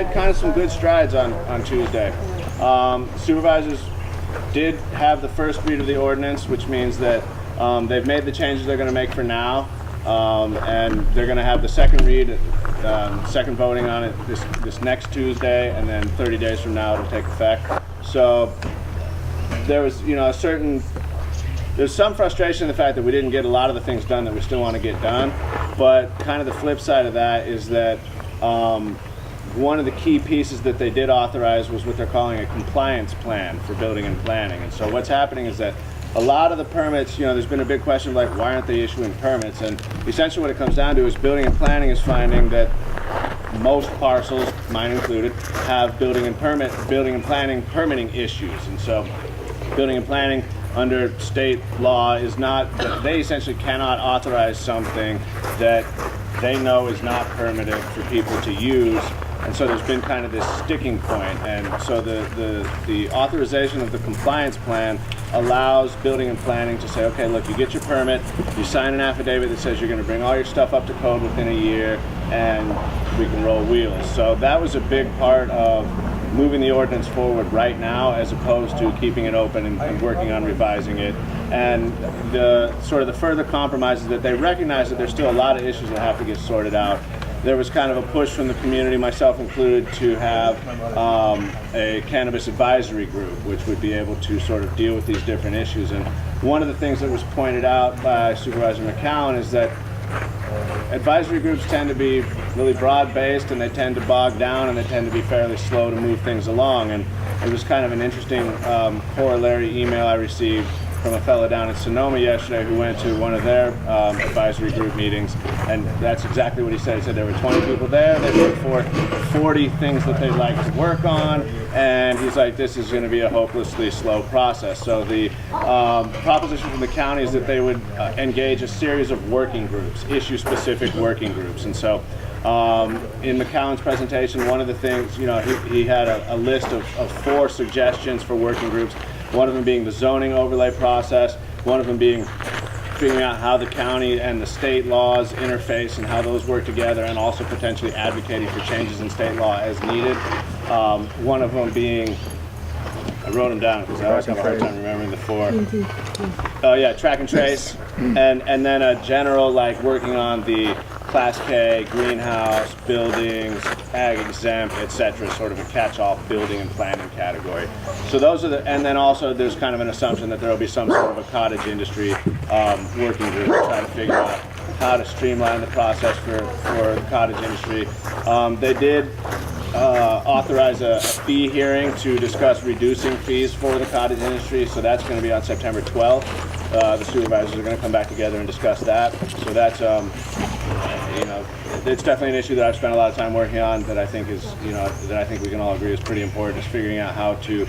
made kind of some good strides on Tuesday. Supervisors did have the first read of the ordinance, which means that they've made the changes they're going to make for now, and they're going to have the second read, second voting on it this next Tuesday, and then 30 days from now it'll take effect. So there was, there's some frustration in the fact that we didn't get a lot of the things done that we still want to get done, but kind of the flip side of that is that one of the key pieces that they did authorize was what they're calling a compliance plan for building and planning. And so what's happening is that a lot of the permits, there's been a big question of like, why aren't they issuing permits? And essentially what it comes down to is building and planning is finding that most parcels, mine included, have building and planning permitting issues. And so building and planning under state law is not, they essentially cannot authorize something that they know is not permitted for people to use. And so there's been kind of this sticking point. And so the authorization of the compliance plan allows building and planning to say, okay, look, you get your permit, you sign an affidavit that says you're going to bring all your stuff up to code within a year, and we can roll wheels. So that was a big part of moving the ordinance forward right now, as opposed to keeping it open and working on revising it. And the sort of the further compromise is that they recognize that there's still a lot of issues that have to get sorted out. There was kind of a push from the community, myself included, to have a cannabis advisory group, which would be able to sort of deal with these different issues. And one of the things that was pointed out by Supervisor McCowan is that advisory groups tend to be really broad-based, and they tend to bog down, and they tend to be fairly slow to move things along. And it was kind of an interesting corollary email I received from a fellow down in Sonoma yesterday who went to one of their advisory group meetings, and that's exactly what he said. He said there were 20 people there, they put forth 40 things that they'd like to work on, and he's like, this is going to be a hopelessly slow process. So the proposition from the county is that they would engage a series of working groups, issue-specific working groups. And so in McCowan's presentation, one of the things, he had a list of 4 suggestions for working groups. One of them being the zoning overlay process, one of them being figuring out how the county and the state laws interface and how those work together, and also potentially advocating for changes in state law as needed. One of them being, I wrote them down because I always have a hard time remembering the 4. Oh yeah, track and trace, and then a general, like, working on the Class K, greenhouse, buildings, ag exempt, etc., sort of a catch-all building and planning category. So those are and then also there's kind of an assumption that there will be some sort of a cottage industry working group to try to figure out how to streamline the process for the cottage industry. They did authorize a fee hearing to discuss reducing fees for the cottage industry, so that's going to be on September 12th. The supervisors are going to come back together and discuss that. So that's, it's definitely an issue that I've spent a lot of time working on, that I think is, that I think we can all agree is pretty important, is figuring out how to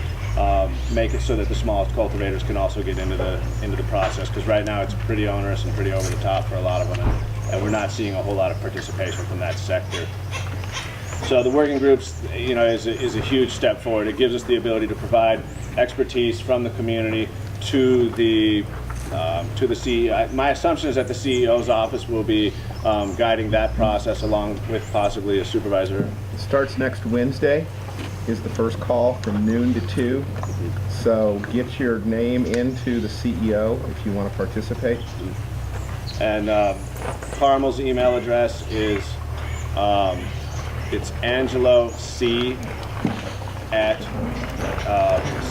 make it so that the smallest cultivators can also get into the process, because right now it's pretty onerous and pretty over the top for a lot of them, and we're not seeing a whole lot of participation from that sector. So the working groups, is a huge step forward. It gives us the ability to provide expertise from the community to the CEO. My assumption is that the CEO's office will be guiding that process, along with possibly a supervisor. It starts next Wednesday, is the first call from noon to 2. So get your name into the CEO if you want to participate. And Carmel's email address is it's Angelo C at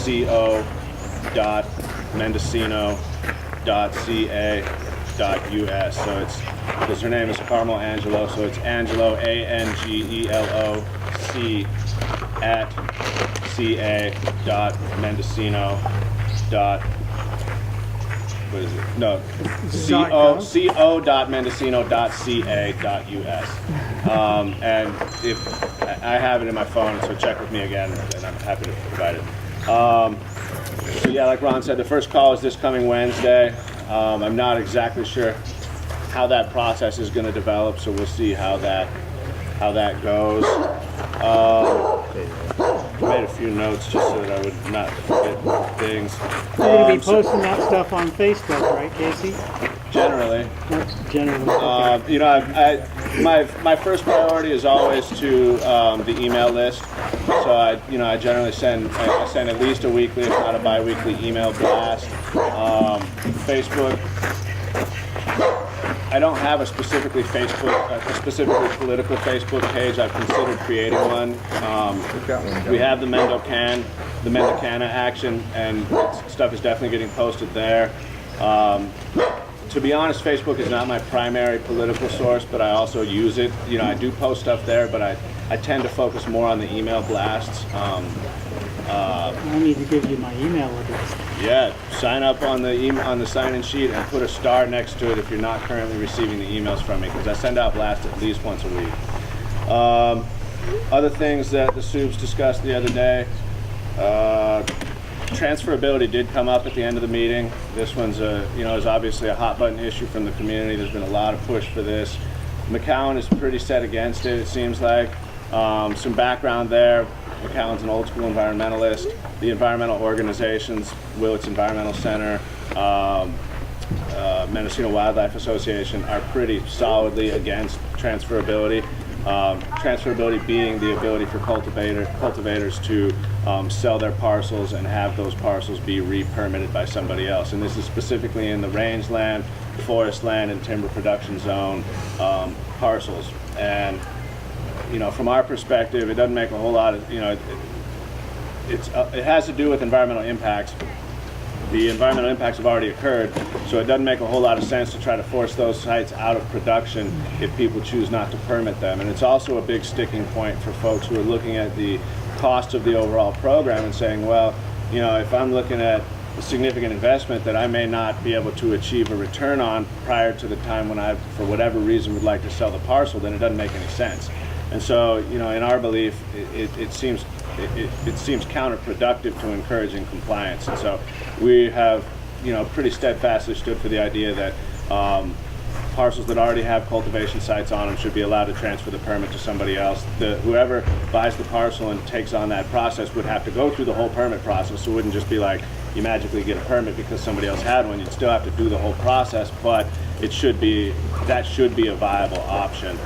co.mendocino.ca.us. So it's, because her name is Carmel Angelo, so it's Angelo, Angelo C at ca.mendocino. What is it? No, co.mendocino.ca.us. And if I have it in my phone, so check with me again, and I'm happy to provide it. So yeah, like Ron said, the first call is this coming Wednesday. I'm not exactly sure how that process is going to develop, so we'll see how that goes. made a few notes just so that I would not forget things. You're going to be So posting that stuff on Facebook, right, Casey? generally, That's generally. Okay. you know, my first priority is always to the email list. So I generally send at least a weekly, if not a bi-weekly email blast. Facebook. I don't have a specifically political Facebook page. I've considered creating one. We have the Mendocino action, and stuff is definitely getting posted there. To be honest, Facebook is not my primary political source, but I also use it. You know, I do post stuff there, but I tend to focus more on the email blasts. I need to give you my email address. Yeah, sign up on the sign-in sheet and put a star next to it if you're not currently receiving the emails from me, because I send out blasts at least once a week. Other things that the Subs discussed the other day. Transferability did come up at the end of the meeting. This one's is obviously a hot button issue from the community. There's been a lot of push for this. McCowan is pretty set against it, it seems like. Some background there. McCowan's an old school environmentalist. The environmental organizations, Willits Environmental Center, Mendocino Wildlife Association, are pretty solidly against transferability. Transferability being the ability for cultivators to sell their parcels and have those parcels be re-permitted by somebody else. And this is specifically in the rangeland, forest land, and timber production zone parcels. And from our perspective, it doesn't make a whole lot of, it has to do with environmental impacts. The environmental impacts have already occurred, so it doesn't make a whole lot of sense to try to force those sites out of production if people choose not to permit them. And it's also a big sticking point for folks who are looking at the cost of the overall program and saying, well, if I'm looking at a significant investment that I may not be able to achieve a return on prior to the time when I, for whatever reason, would like to sell the parcel, then it doesn't make any sense. And so, in our belief, it seems counterproductive to encouraging compliance. And so we have, pretty steadfastly stood for the idea that parcels that already have cultivation sites on them should be allowed to transfer the permit to somebody else. Whoever buys the parcel and takes on that process would have to go through the whole permit process. So it wouldn't just be like you magically get a permit because somebody else had one. You'd still have to do the whole process, but that should be a viable option.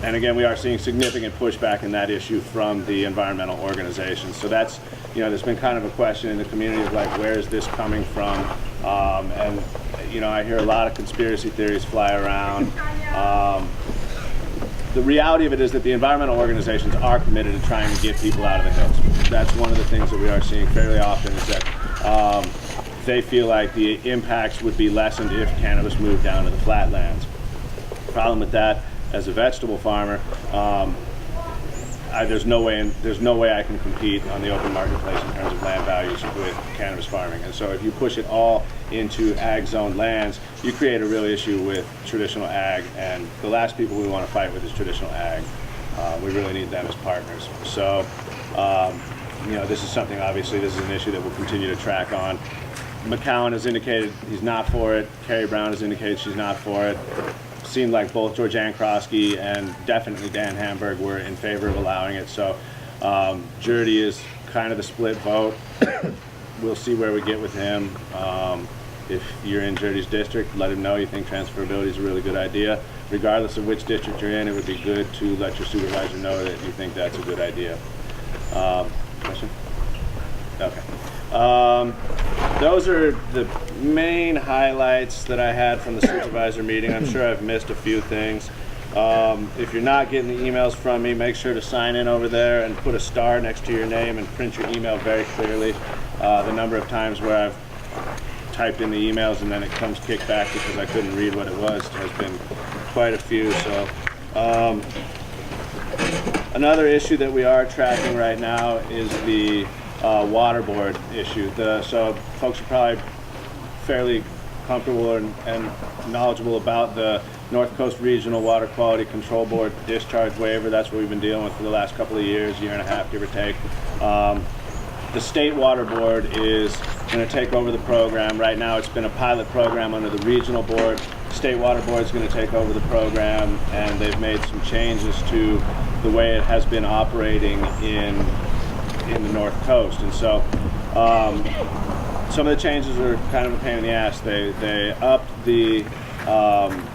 And again, we are seeing significant pushback in that issue from the environmental organizations. So that's, there's been kind of a question in the community of like, where is this coming from? And I hear a lot of conspiracy theories fly around. The reality of it is that the environmental organizations are committed to trying to get people out of the hills. That's one of the things that we are seeing fairly often, is that they feel like the impacts would be lessened if cannabis moved down to the flatlands. Problem with that, as a vegetable farmer, there's no way I can compete on the open marketplace in terms of land values with cannabis farming. And so if you push it all into ag zone lands, you create a real issue with traditional ag, and the last people we want to fight with is traditional ag. We really need them as partners. So this is something, obviously, this is an issue that we'll continue to track on. McCowan has indicated he's not for it. Carrie Brown has indicated she's not for it. Seemed like both Georgianne Krosky and definitely Dan Hamburg were in favor of allowing it. So Jurdy is kind of the split vote. We'll see where we get with him. If you're in Jurdy's district, let him know you think transferability is a really good idea. Regardless of which district you're in, it would be good to let your supervisor know that you think that's a good idea. Question? Okay. Those are the main highlights that I had from the supervisor meeting. I'm sure I've missed a few things. If you're not getting the emails from me, make sure to sign in over there and put a star next to your name and print your email very clearly. The number of times where I've typed in the emails and then it comes kicked back because I couldn't read what it was has been quite a few. So another issue that we are tracking right now is the water board issue. So folks are probably fairly comfortable and knowledgeable about the North Coast Regional Water Quality Control Board discharge waiver. That's what we've been dealing with for the last couple of years, year and a half, give or take. The State Water Board is going to take over the program. Right now it's been a pilot program under the Regional Board. State Water Board is going to take over the program, and they've made some changes to the way it has been operating in in the North Coast. And so some of the changes are kind of a pain in the ass. They upped the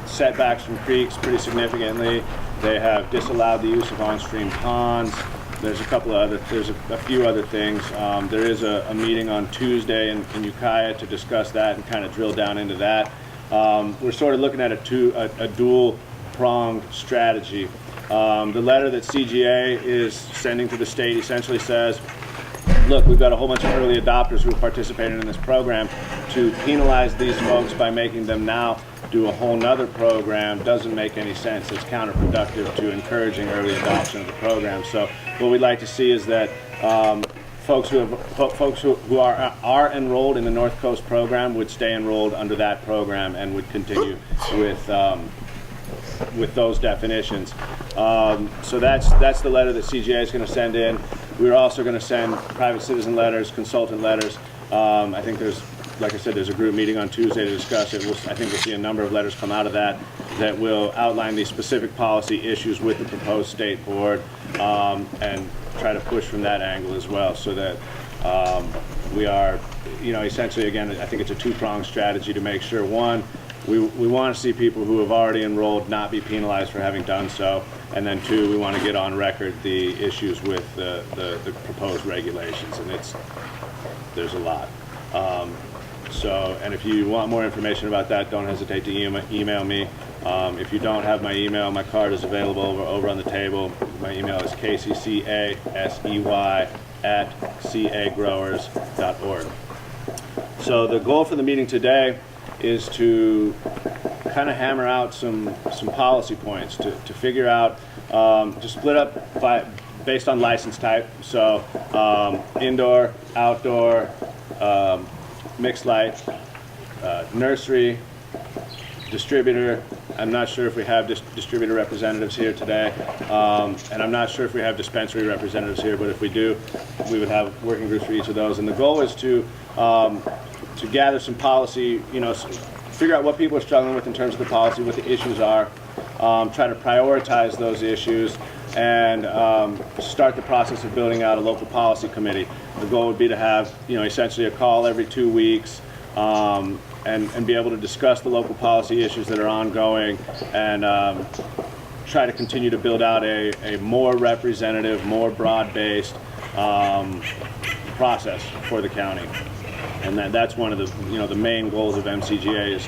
setbacks from creeks pretty significantly. They have disallowed the use of on-stream ponds. There's a few other things. There is a meeting on Tuesday in Ukiah to discuss that and kind of drill down into that. We're sort of looking at a dual-pronged strategy. The letter that CGA is sending to the state essentially says, look, we've got a whole bunch of early adopters who have participated in this program. To penalize these folks by making them now do a whole nother program doesn't make any sense. It's counterproductive to encouraging early adoption of the program. So what we'd like to see is that folks who are enrolled in the North Coast program would stay enrolled under that program and would continue with those definitions. So that's the letter that CGA is going to send in. We're also going to send private citizen letters, consultant letters. I think like I said, there's a group meeting on Tuesday to discuss it. I think we'll see a number of letters come out of that will outline these specific policy issues with the proposed state board, and try to push from that angle as well, so that we are, essentially, again, I think it's a two-pronged strategy to make sure, one, we want to see people who have already enrolled not be penalized for having done so, and then two, we want to get on record the issues with the proposed regulations, and there's a lot. And if you want more information about that, don't hesitate to email me. If you don't have my email, my card is available over on the table. My email is kccasey@cagrowers.org. So the goal for the meeting today is to kind of hammer out some policy points to figure out, to split up based on license type. So indoor, outdoor, mixed light, nursery, distributor. I'm not sure if we have distributor representatives here today, and I'm not sure if we have dispensary representatives here, but if we do, we would have working groups for each of those. And the goal is to gather some policy, figure out what people are struggling with in terms of the policy, what the issues are, try to prioritize those issues, and start the process of building out a local policy committee. The goal would be to have, essentially a call every 2 weeks, and be able to discuss the local policy issues that are ongoing, and try to continue to build out a more representative, more broad-based process for the county. And that's one of the the main goals of MCGA is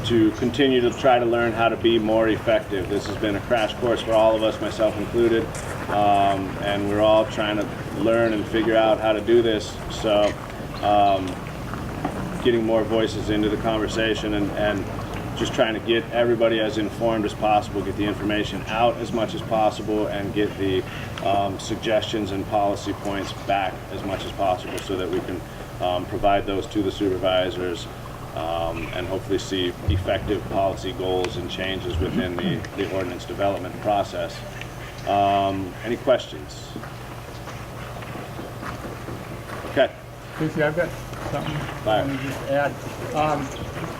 to continue to try to learn how to be more effective. This has been a crash course for all of us, myself included, and we're all trying to learn and figure out how to do this. So getting more voices into the conversation and just trying to get everybody as informed as possible, get the information out as much as possible, and get the suggestions and policy points back as much as possible, so that we can provide those to the supervisors, and hopefully see effective policy goals and changes within the ordinance development process. Any questions? Okay. Casey, I've got something I want to just add.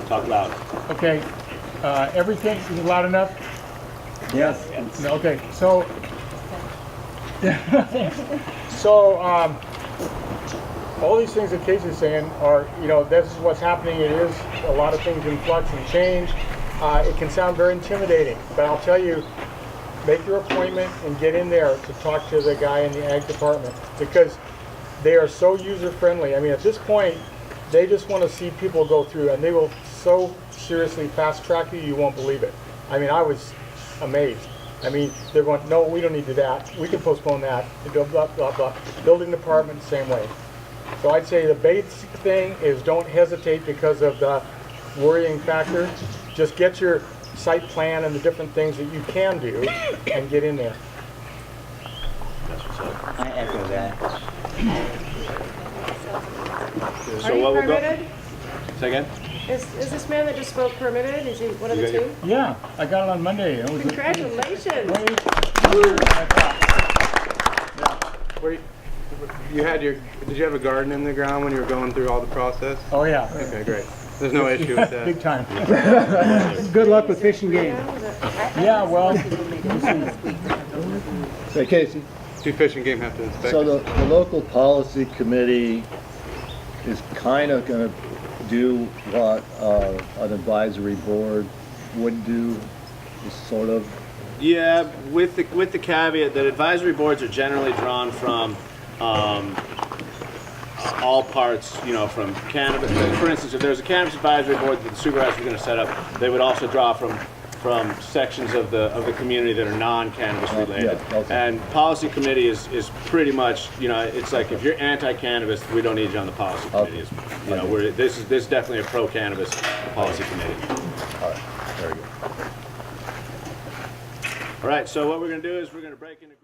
Talk loud. Okay, everything is loud enough? Yes. Okay, so, so all these things that Casey's saying are, this is what's happening. It is a lot of things in flux and change. It can sound very intimidating, but I'll tell you, make your appointment and get in there to talk to the guy in the ag department, because they are so user-friendly. I mean, at this point, they just want to see people go through, and they will so seriously fast-track you, you won't believe it. I mean, I was amazed. I mean, they're going, no, we don't need to do that. We can postpone that. Blah, blah, blah, blah. Building department, same way. So I'd say the basic thing is don't hesitate because of the worrying factor. Just get your site plan and the different things that you can do and get in there. I echo that. So Are you what we'll go? permitted? Say again? Is this man that just spoke permitted? Is he one of the two? Yeah, I got it on Monday. It was Congratulations. Did you have a garden in the ground when you were going through all the process? Oh, yeah. Okay, great. There's no issue with that. Big time. Good luck with fishing game. Yeah, well, Hey, Casey, do Fish and Game have to inspect So it? the local policy committee is kind of going to do what an advisory board would do, sort of. Yeah, with the caveat that advisory boards are generally drawn from all parts, you know, from cannabis. For instance, if there's a cannabis advisory board that the supervisor is going to set up, they would also draw from sections of the community that are non-cannabis related. yeah, okay. And policy committee is pretty much, you know, it's like if you're anti-cannabis, we don't need you on the policy committee. Okay. It's, you know, this is definitely a pro-cannabis policy committee. All right, very good. All right, so what we're going to do is we're going to break into